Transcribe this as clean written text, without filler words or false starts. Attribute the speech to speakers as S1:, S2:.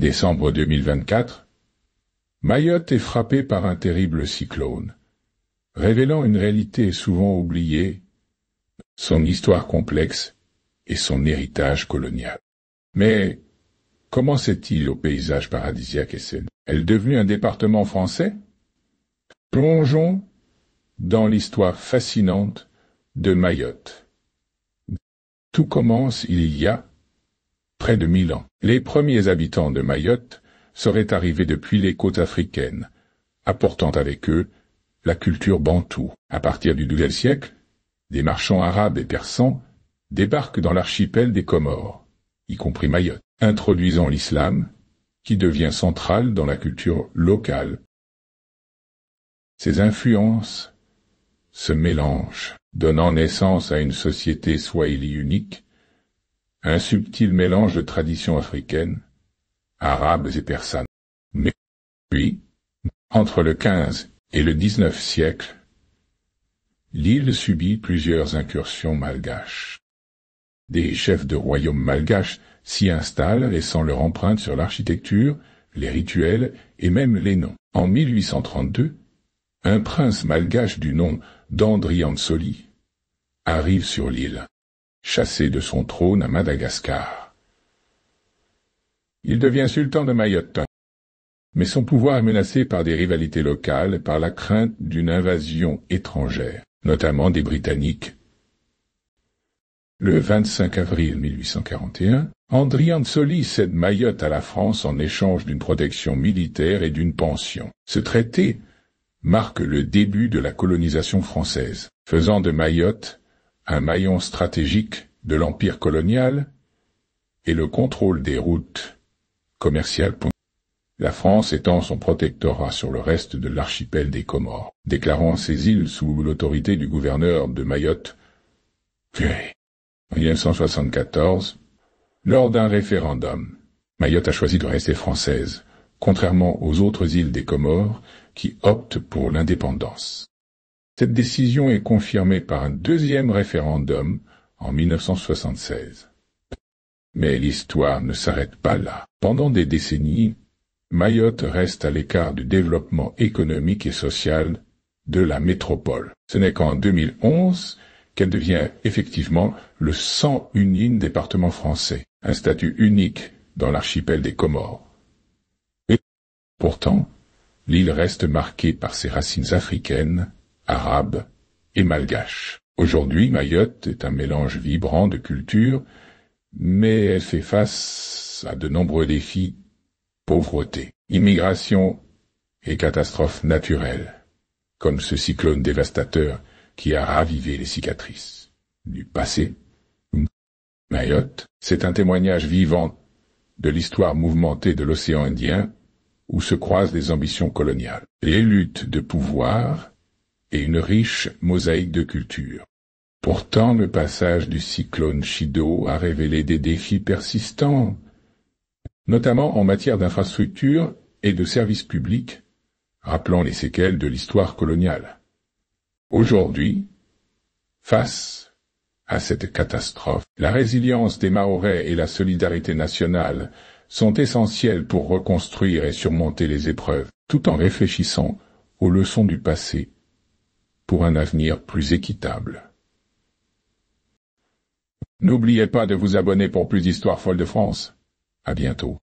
S1: Décembre 2024. Mayotte est frappée par un terrible cyclone, révélant une réalité souvent oubliée, son histoire complexe et son héritage colonial. Mais comment cette île au paysage paradisiaque est-elle devenue un département français? Plongeons dans l'histoire fascinante de Mayotte. Tout commence il y a près de 1000 ans. Les premiers habitants de Mayotte seraient arrivés depuis les côtes africaines, apportant avec eux la culture bantoue. À partir du XIIe siècle, des marchands arabes et persans débarquent dans l'archipel des Comores, y compris Mayotte, introduisant l'islam, qui devient central dans la culture locale. Ces influences se mélangent, donnant naissance à une société swahili unique, un subtil mélange de traditions africaines, arabes et persanes. Mais puis, entre le XV et le XIX siècle, l'île subit plusieurs incursions malgaches. Des chefs de royaume malgaches s'y installent, laissant leur empreinte sur l'architecture, les rituels et même les noms. En 1832, un prince malgache du nom d'Andriansoli arrive sur l'île, chassé de son trône à Madagascar. Il devient sultan de Mayotte, mais son pouvoir est menacé par des rivalités locales et par la crainte d'une invasion étrangère, notamment des Britanniques. Le 25 avril 1841, Andriansoli cède Mayotte à la France en échange d'une protection militaire et d'une pension. Ce traité marque le début de la colonisation française, faisant de Mayotte un maillon stratégique de l'empire colonial et le contrôle des routes commerciales, la France étend son protectorat sur le reste de l'archipel des Comores, déclarant ces îles sous l'autorité du gouverneur de Mayotte. Puis, en 1974, lors d'un référendum, Mayotte a choisi de rester française, contrairement aux autres îles des Comores qui optent pour l'indépendance. Cette décision est confirmée par un deuxième référendum en 1976. Mais l'histoire ne s'arrête pas là. Pendant des décennies, Mayotte reste à l'écart du développement économique et social de la métropole. Ce n'est qu'en 2011 qu'elle devient effectivement le 101e département français, un statut unique dans l'archipel des Comores. Et pourtant, l'île reste marquée par ses racines africaines, arabes et malgaches. Aujourd'hui, Mayotte est un mélange vibrant de cultures, mais elle fait face à de nombreux défis: pauvreté, immigration et catastrophes naturelles, comme ce cyclone dévastateur qui a ravivé les cicatrices du passé. Mayotte, c'est un témoignage vivant de l'histoire mouvementée de l'océan Indien, où se croisent des ambitions coloniales, les luttes de pouvoir et une riche mosaïque de cultures. Pourtant, le passage du cyclone Chido a révélé des défis persistants, notamment en matière d'infrastructures et de services publics, rappelant les séquelles de l'histoire coloniale. Aujourd'hui, face à cette catastrophe, la résilience des Mahorais et la solidarité nationale sont essentielles pour reconstruire et surmonter les épreuves, tout en réfléchissant aux leçons du passé pour un avenir plus équitable. N'oubliez pas de vous abonner pour plus d'histoires folles de France. À bientôt.